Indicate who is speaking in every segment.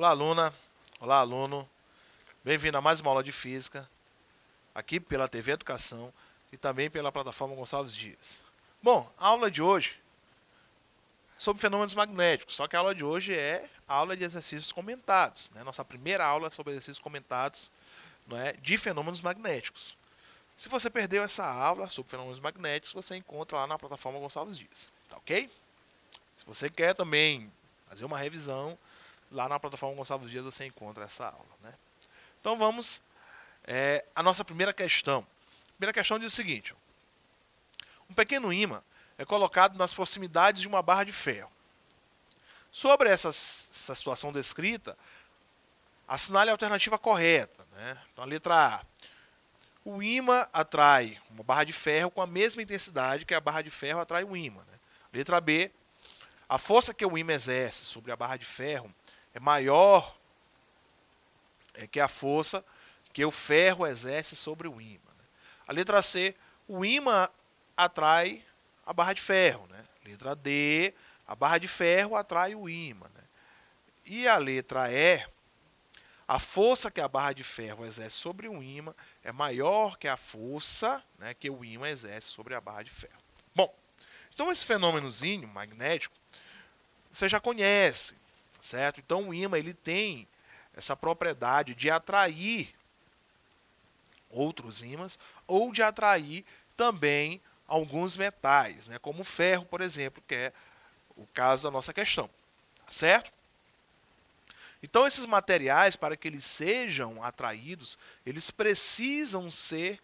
Speaker 1: Olá, aluna. Olá, aluno. Bem-vindo a mais uma aula de Física, aqui pela TV Educação e também pela plataforma Gonçalves Dias. Bom, a aula de hoje é sobre fenômenos magnéticos, só que a aula de hoje é a aula de exercícios comentados, né? Nossa primeira aula sobre exercícios comentados, né, de fenômenos magnéticos. Se você perdeu essa aula sobre fenômenos magnéticos, você encontra lá na plataforma Gonçalves Dias, tá ok? Se você quer também fazer uma revisão, lá na plataforma Gonçalves Dias você encontra essa aula, né? Então vamos à nossa primeira questão. A primeira questão diz o seguinte: um pequeno ímã é colocado nas proximidades de uma barra de ferro. Sobre essa situação descrita, assinale a alternativa correta, né? Então a letra A. O ímã atrai uma barra de ferro com a mesma intensidade que a barra de ferro atrai o ímã, né? Letra B. A força que o ímã exerce sobre a barra de ferro é maior que a força que o ferro exerce sobre o ímã, né? A letra C, o ímã atrai a barra de ferro, né? Letra D, a barra de ferro atrai o ímã, né? E a letra E, a força que a barra de ferro exerce sobre o ímã é maior que a força, né, que o ímã exerce sobre a barra de ferro. Bom, então esse fenômenozinho magnético você já conhece, certo? Então o ímã ele tem essa propriedade de atrair outros ímãs ou de atrair também alguns metais, né, como o ferro, por exemplo, que é o caso da nossa questão, tá certo? Então esses materiais, para que eles sejam atraídos, eles precisam ser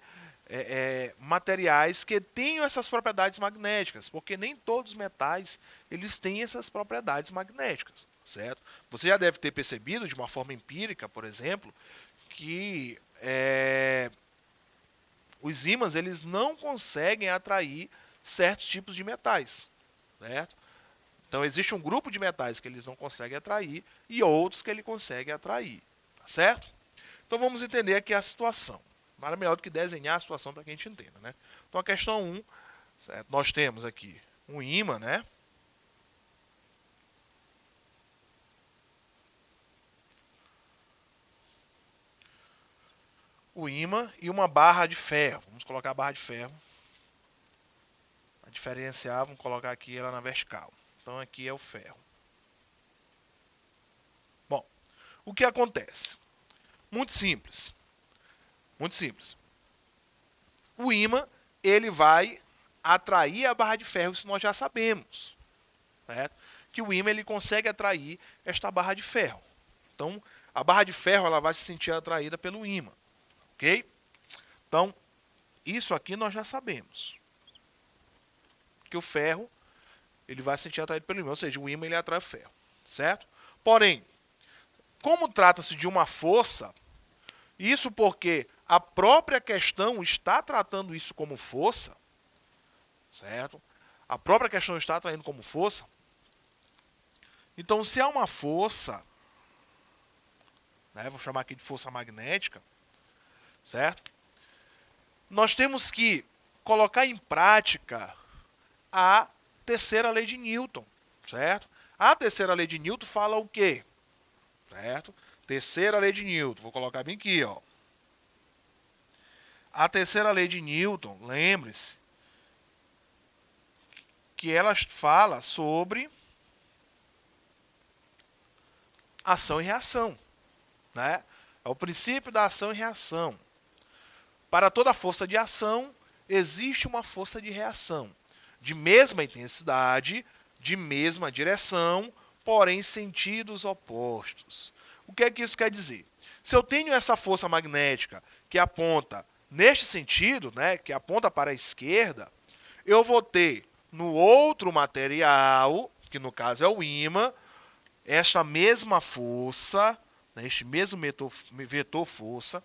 Speaker 1: materiais que tenham essas propriedades magnéticas, porque nem todos os metais eles têm essas propriedades magnéticas, certo? Você já deve ter percebido de uma forma empírica, por exemplo, que os ímãs eles não conseguem atrair certos tipos de metais, certo? Então existe um grupo de metais que eles não conseguem atrair e outros que ele consegue atrair, tá certo? Então vamos entender aqui a situação. Nada melhor do que desenhar a situação para que a gente entenda, né? Então a questão 1, certo? Nós temos aqui um ímã, né? O ímã e uma barra de ferro. Vamos colocar a barra de ferro. A diferenciar, vamos colocar aqui ela na vertical. Então aqui é o ferro. Bom, o que acontece? Muito simples. Muito simples. O ímã, ele vai atrair a barra de ferro, isso nós já sabemos, certo? Que o ímã ele consegue atrair esta barra de ferro. Então, a barra de ferro ela vai se sentir atraída pelo ímã, ok? Então, isso aqui nós já sabemos. Que o ferro ele vai se sentir atraído pelo ímã, ou seja, o ímã ele atrai o ferro, certo? Porém, como trata-se de uma força, isso porque a própria questão está tratando isso como força, certo? A própria questão está tratando como força. Então, se há uma força, né, vou chamar aqui de força magnética, certo? Nós temos que colocar em prática a terceira lei de Newton, certo? A terceira lei de Newton fala o quê? Certo? Terceira lei de Newton, vou colocar bem aqui, ó. A terceira lei de Newton, lembre-se, que ela fala sobre ação e reação, né? É o princípio da ação e reação. Para toda força de ação, existe uma força de reação, de mesma intensidade, de mesma direção, porém sentidos opostos. O que é que isso quer dizer? Se eu tenho essa força magnética que aponta neste sentido, né, que aponta para a esquerda, eu vou ter no outro material, que no caso é o ímã, esta mesma força, né, este mesmo vetor força,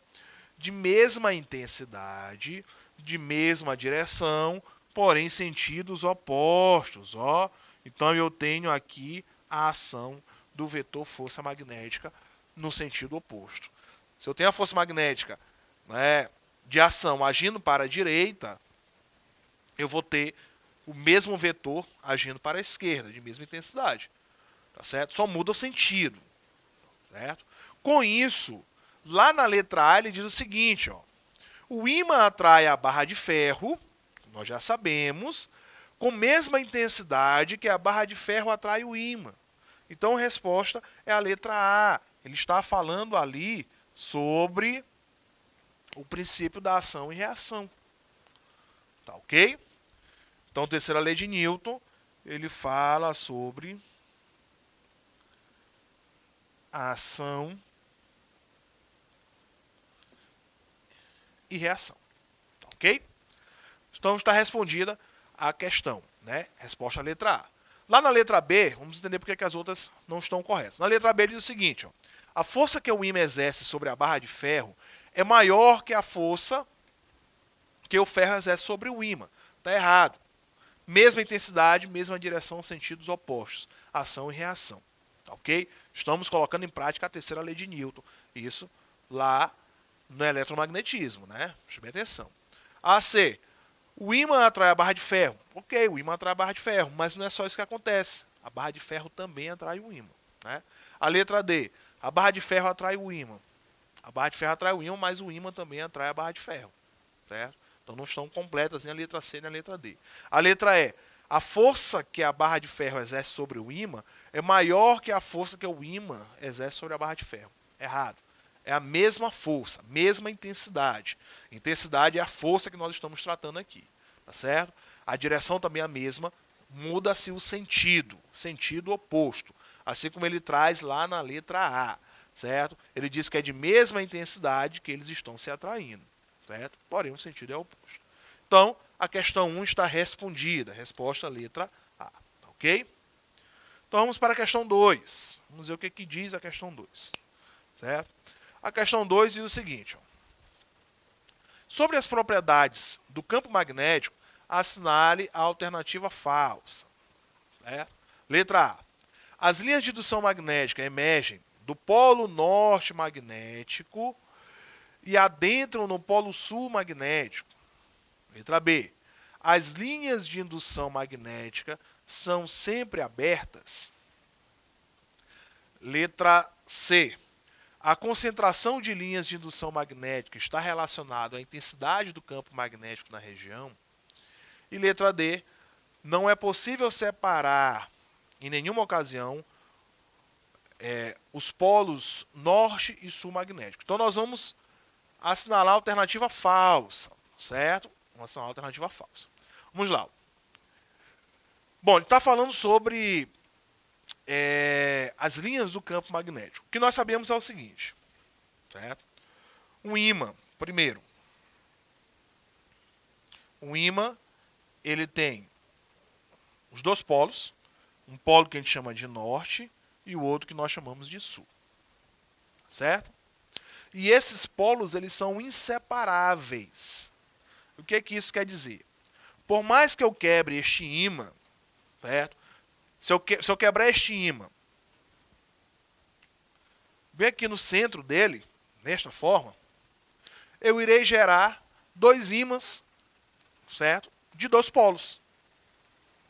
Speaker 1: de mesma intensidade, de mesma direção, porém sentidos opostos. Ó. Então eu tenho aqui a ação do vetor força magnética no sentido oposto. Se eu tenho a força magnética, né, de ação agindo para a direita, eu vou ter o mesmo vetor agindo para a esquerda, de mesma intensidade. Tá certo? Só muda o sentido. certo? Com isso, lá na letra A ele diz o seguinte, ó, o ímã atrai a barra de ferro, nós já sabemos, com mesma intensidade que a barra de ferro atrai o ímã. Então a resposta é a letra A. Ele está falando ali sobre o princípio da ação e reação. Tá ok? Então, terceira lei de Newton, ele fala sobre a ação e reação. Tá ok? Então está respondida a questão, né? Resposta à letra A. Lá na letra B, vamos entender porque que as outras não estão corretas. Na letra B ele diz o seguinte, ó, a força que o ímã exerce sobre a barra de ferro é maior que a força que o ferro exerce sobre o ímã. Está errado. Mesma intensidade, mesma direção, sentidos opostos. Ação e reação. Tá ok? Estamos colocando em prática a terceira lei de Newton. Isso lá no eletromagnetismo, né? Preste bem atenção. A C. O ímã atrai a barra de ferro. Ok, o ímã atrai a barra de ferro, mas não é só isso que acontece. A barra de ferro também atrai o ímã. Né? A letra D. A barra de ferro atrai o ímã. A barra de ferro atrai o ímã, mas o ímã também atrai a barra de ferro. Certo? Então não estão completas nem a letra C nem a letra D. A letra E. A força que a barra de ferro exerce sobre o ímã é maior que a força que o ímã exerce sobre a barra de ferro. Errado. É a mesma força, mesma intensidade. Intensidade é a força que nós estamos tratando aqui. Tá certo? A direção também é a mesma, muda-se o sentido oposto. Assim como ele traz lá na letra A. Certo? Ele diz que é de mesma intensidade que eles estão se atraindo. Certo? Porém, o sentido é oposto. Então, a questão 1 está respondida. Resposta letra A. Ok? Então, vamos para a questão 2. Vamos ver o que diz a questão 2. Certo? A questão 2 diz o seguinte. Ó, sobre as propriedades do campo magnético, assinale a alternativa falsa. Certo? Letra A. As linhas de indução magnética emergem do polo norte magnético e adentram no polo sul magnético. Letra B. As linhas de indução magnética são sempre abertas. Letra C. A concentração de linhas de indução magnética está relacionada à intensidade do campo magnético na região. E letra D. Não é possível separar, em nenhuma ocasião, os polos norte e sul magnéticos. Então, nós vamos assinalar a alternativa falsa, certo? Vamos assinalar a alternativa falsa. Vamos lá. Bom, ele está falando sobre as linhas do campo magnético. O que nós sabemos é o seguinte, certo? Um ímã, primeiro. Um ímã, ele tem os dois polos, um polo que a gente chama de norte e o outro que nós chamamos de sul. Certo? E esses polos, eles são inseparáveis. O que é que isso quer dizer? Por mais que eu quebre este ímã, certo? Se eu quebrar este ímã, bem aqui no centro dele, desta forma, eu irei gerar dois ímãs, certo? De dois polos,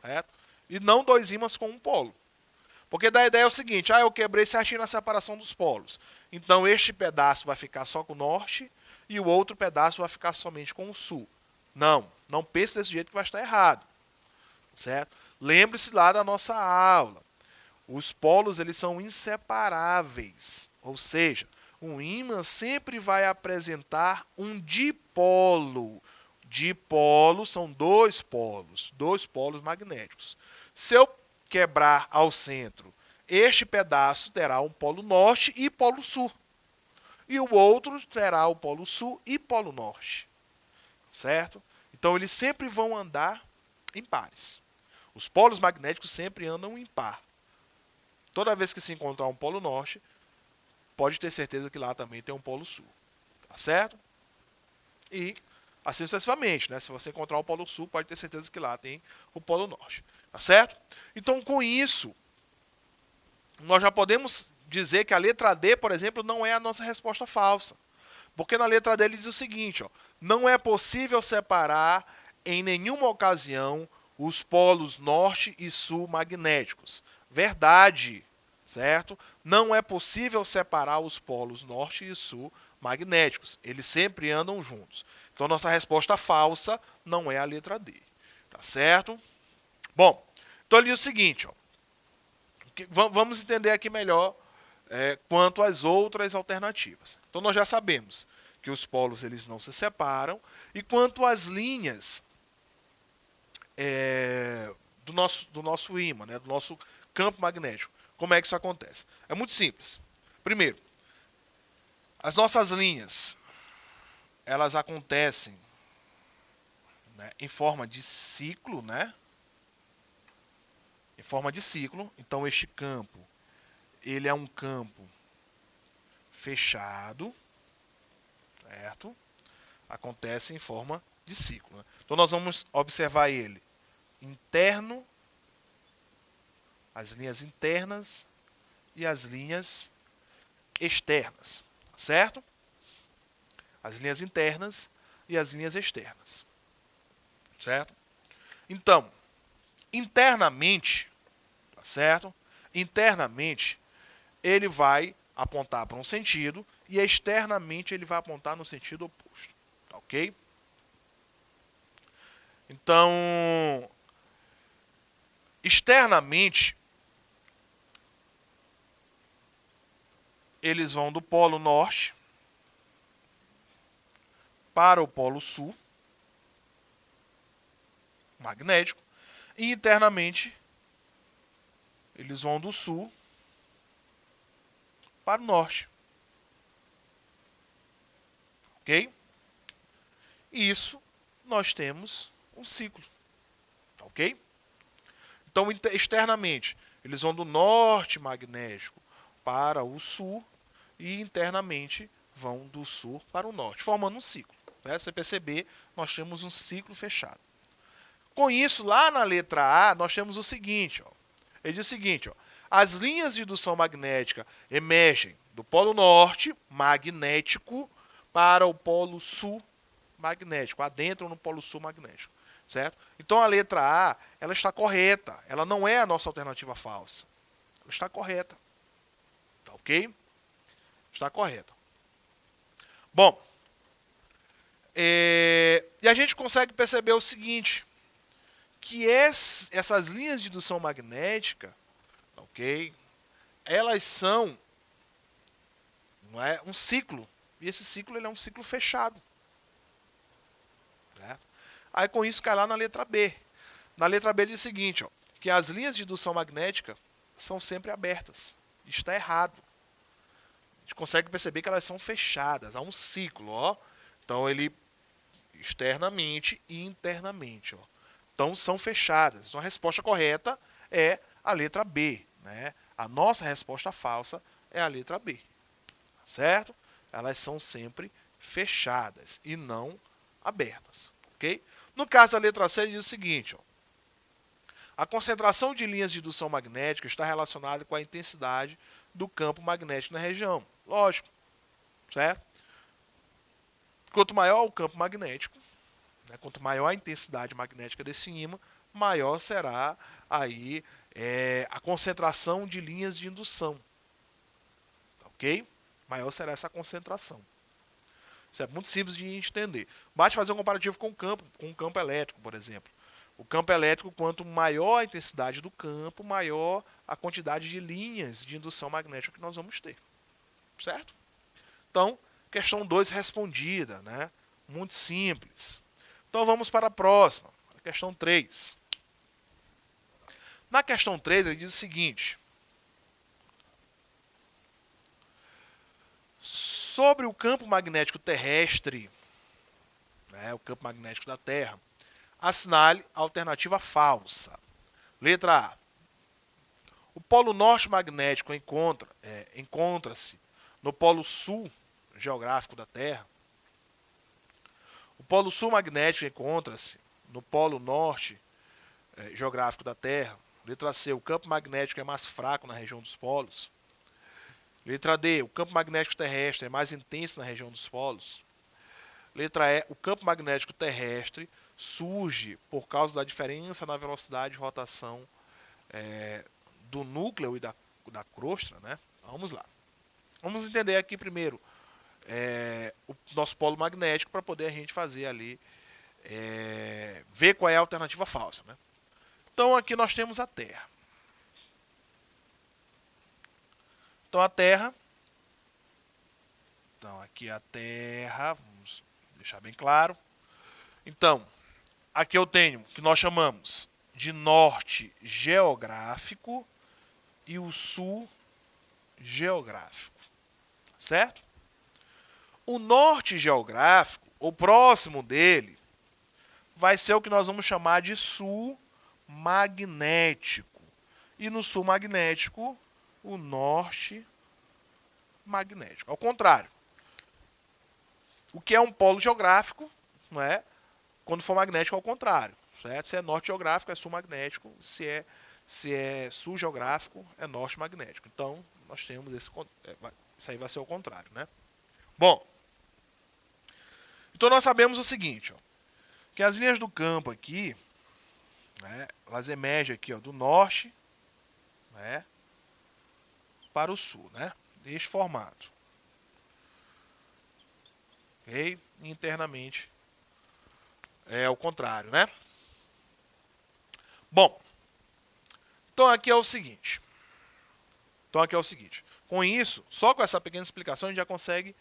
Speaker 1: certo? E não dois ímãs com um polo. Porque da ideia é o seguinte, eu quebrei certinho na separação dos polos. Então este pedaço vai ficar só com o norte e o outro pedaço vai ficar somente com o sul. Não pense desse jeito que vai estar errado. Certo? Lembre-se lá da nossa aula. Os polos, eles são inseparáveis. Ou seja, um ímã sempre vai apresentar um dipolo. Dipolo são dois polos magnéticos. Se eu quebrar ao centro, este pedaço terá um polo norte e polo sul. E o outro terá o polo sul e polo norte. Certo? Então, eles sempre vão andar em pares. Os polos magnéticos sempre andam em par. Toda vez que se encontrar um polo norte, pode ter certeza que lá também tem um polo sul. Tá certo? E assim sucessivamente, né? Se você encontrar o polo sul, pode ter certeza que lá tem o polo norte. Tá certo? Então, com isso, nós já podemos dizer que a letra D, por exemplo, não é a nossa resposta falsa. Porque na letra D ele diz o seguinte, ó, não é possível separar em nenhuma ocasião os polos norte e sul magnéticos. Verdade, certo? Não é possível separar os polos norte e sul magnéticos. Eles sempre andam juntos. Então, nossa resposta falsa não é a letra D. Tá certo? Bom, então ele diz o seguinte, ó, vamos entender aqui melhor quanto às outras alternativas. Então, nós já sabemos que os polos eles não se separam. E quanto às linhas do nosso ímã, né, do nosso campo magnético, como é que isso acontece? É muito simples. Primeiro, as nossas linhas, elas acontecem, né, em forma de ciclo, né? Em forma de ciclo. Então, este campo, ele é um campo fechado, certo? Acontece em forma de ciclo. Né? Então, nós vamos observar ele interno, as linhas internas e as linhas externas, certo? As linhas internas e as linhas externas, certo? Então, internamente, tá certo? Internamente, ele vai apontar para um sentido e externamente ele vai apontar no sentido oposto, tá ok? Então, externamente, eles vão do polo norte para o polo sul, magnético, e internamente, eles vão do sul para o norte. Ok? Isso nós temos um ciclo. Ok? Então, externamente, eles vão do norte magnético para o sul e internamente vão do sul para o norte, formando um ciclo. Né? Se você perceber, nós temos um ciclo fechado. Com isso, lá na letra A, nós temos o seguinte. Ó. Ele diz o seguinte, ó, as linhas de indução magnética emergem do polo norte magnético para o polo sul magnético, adentram no polo sul magnético, certo? Então a letra A, ela está correta, ela não é a nossa alternativa falsa. Ela está correta. Tá ok? Está correta. Bom, e a gente consegue perceber o seguinte, que essas linhas de indução magnética, ok? Elas são, não é, um ciclo. E esse ciclo ele é um ciclo fechado. Certo? Aí com isso cai lá na letra B. Na letra B ele diz o seguinte, ó, que as linhas de indução magnética são sempre abertas. Está errado. A gente consegue perceber que elas são fechadas. Há um ciclo. Ó. Então ele externamente e internamente. Ó. Então são fechadas. Então a resposta correta é a letra B. Né? A nossa resposta falsa é a letra B. Certo? Elas são sempre fechadas e não abertas. Okay? No caso da letra C, ele diz o seguinte. Ó, a concentração de linhas de indução magnética está relacionada com a intensidade do campo magnético na região. Lógico. Certo? Quanto maior o campo magnético, né, quanto maior a intensidade magnética desse ímã, maior será aí a concentração de linhas de indução. Ok? Maior será essa concentração. Isso é muito simples de entender. Basta fazer um comparativo com o campo elétrico, por exemplo. O campo elétrico, quanto maior a intensidade do campo, maior a quantidade de linhas de indução magnética que nós vamos ter. Certo? Então, questão 2 respondida, né? Muito simples. Então vamos para a próxima, a questão 3. Na questão 3 ele diz o seguinte. Sobre o campo magnético terrestre, né, o campo magnético da Terra, assinale a alternativa falsa. Letra A. O polo norte magnético encontra-se no polo sul geográfico da Terra. O polo sul magnético encontra-se no polo norte geográfico da Terra. Letra C. O campo magnético é mais fraco na região dos polos. Letra D. O campo magnético terrestre é mais intenso na região dos polos. Letra E. O campo magnético terrestre surge por causa da diferença na velocidade de rotação do núcleo e da crosta, né? Vamos lá. Vamos entender aqui primeiro o nosso polo magnético para poder a gente fazer ali, ver qual é a alternativa falsa, né? Então aqui nós temos a Terra. Então aqui a Terra, vamos deixar bem claro. Então, aqui eu tenho o que nós chamamos de norte geográfico e o sul geográfico, certo? O norte geográfico, o próximo dele, vai ser o que nós vamos chamar de sul magnético. E no sul magnético, o norte magnético. Ao contrário. O que é um polo geográfico, não é? Quando for magnético, ao contrário. Certo? Se é norte geográfico, é sul magnético. Se é sul geográfico, é norte magnético. Então, nós temos isso aí vai ser o contrário, né? Bom, então nós sabemos o seguinte, ó, que as linhas do campo aqui, né, elas emergem aqui, ó, do norte, né, para o sul, né? Deste formato. Ok? Internamente é o contrário, né? Bom, então aqui é o seguinte. Com isso, só com essa pequena explicação, a gente já consegue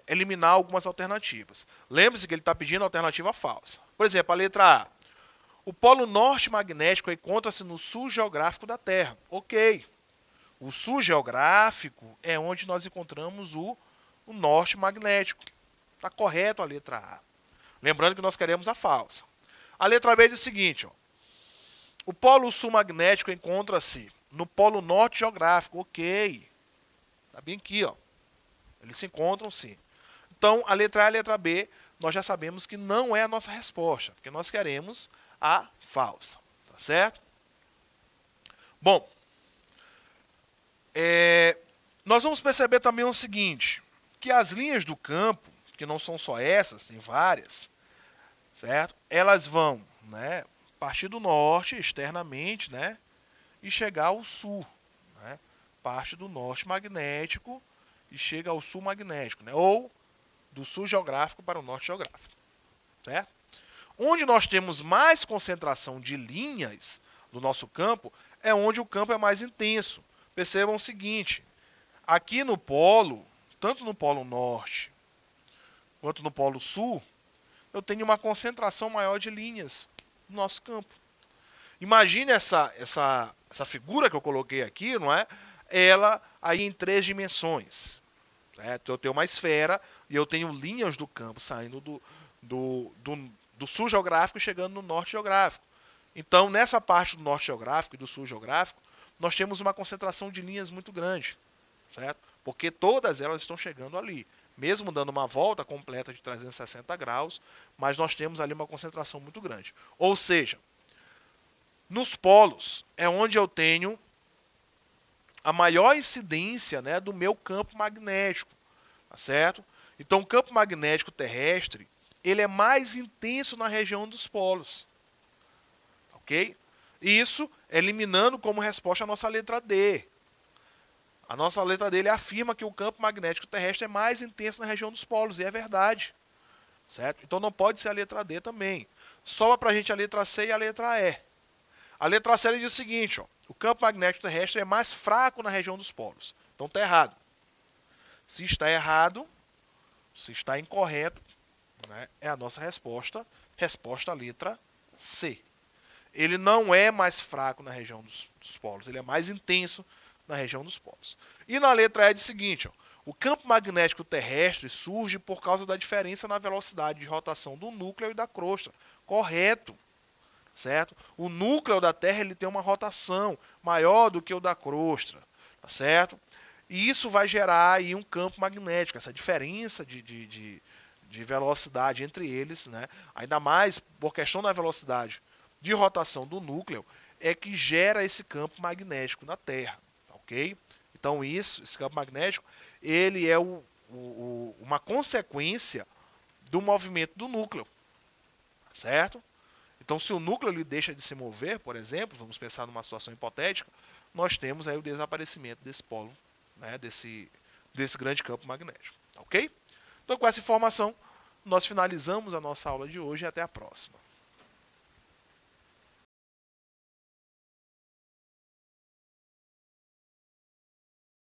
Speaker 1: eliminar algumas alternativas. Lembre-se que ele está pedindo alternativa falsa. Por exemplo, a letra A. O polo norte magnético encontra-se no sul geográfico da Terra. Ok. O sul geográfico é onde nós encontramos o norte magnético. Está correto a letra A. Lembrando que nós queremos a falsa. A letra B diz o seguinte, ó. O polo sul magnético encontra-se no polo norte geográfico. Ok. Está bem aqui, ó. Eles se encontram sim. Então, a letra A e a letra B, nós já sabemos que não é a nossa resposta, porque nós queremos a falsa. Tá certo? Bom, nós vamos perceber também o seguinte, que as linhas do campo, que não são só essas, tem várias, certo? Elas vão, né, partir do norte, externamente, né, e chegar ao sul, né? Parte do norte magnético e chega ao sul magnético, né? Ou do sul geográfico para o norte geográfico, certo? Onde nós temos mais concentração de linhas do nosso campo é onde o campo é mais intenso. Percebam o seguinte, aqui no polo, tanto no polo norte quanto no polo sul, eu tenho uma concentração maior de linhas no nosso campo. Imagine essa figura que eu coloquei aqui, não é? Ela aí em 3 dimensões. Certo? Eu tenho uma esfera e eu tenho linhas do campo saindo do sul geográfico e chegando no norte geográfico. Então, nessa parte do norte geográfico e do sul geográfico, nós temos uma concentração de linhas muito grande, certo? Porque todas elas estão chegando ali. Mesmo dando uma volta completa de 360 graus, mas nós temos ali uma concentração muito grande. Ou seja, nos polos é onde eu tenho a maior incidência, né, do meu campo magnético, tá certo? Então, o campo magnético terrestre, ele é mais intenso na região dos polos, ok? Isso eliminando como resposta a nossa letra D. A nossa letra D afirma que o campo magnético terrestre é mais intenso na região dos polos, e é verdade, certo? Então, não pode ser a letra D também. Sobra para a gente a letra C e a letra E. A letra C diz o seguinte, ó, o campo magnético terrestre é mais fraco na região dos polos. Então está errado. Se está errado, se está incorreto, né, é a nossa resposta. Resposta à letra C. Ele não é mais fraco na região dos polos, ele é mais intenso na região dos polos. E na letra E diz o seguinte, ó, o campo magnético terrestre surge por causa da diferença na velocidade de rotação do núcleo e da crosta. Correto. Certo? O núcleo da Terra ele tem uma rotação maior do que o da crosta, tá certo? E isso vai gerar aí um campo magnético, essa diferença de velocidade entre eles, né? Ainda mais por questão da velocidade de rotação do núcleo, é que gera esse campo magnético na Terra, ok? Então esse campo magnético, ele é uma consequência do movimento do núcleo, certo? Então, se o núcleo ele deixa de se mover, por exemplo, vamos pensar numa situação hipotética, nós temos aí o desaparecimento desse polo, né, desse grande campo magnético. Ok? Então, com essa informação, nós finalizamos a nossa aula de hoje e até a próxima.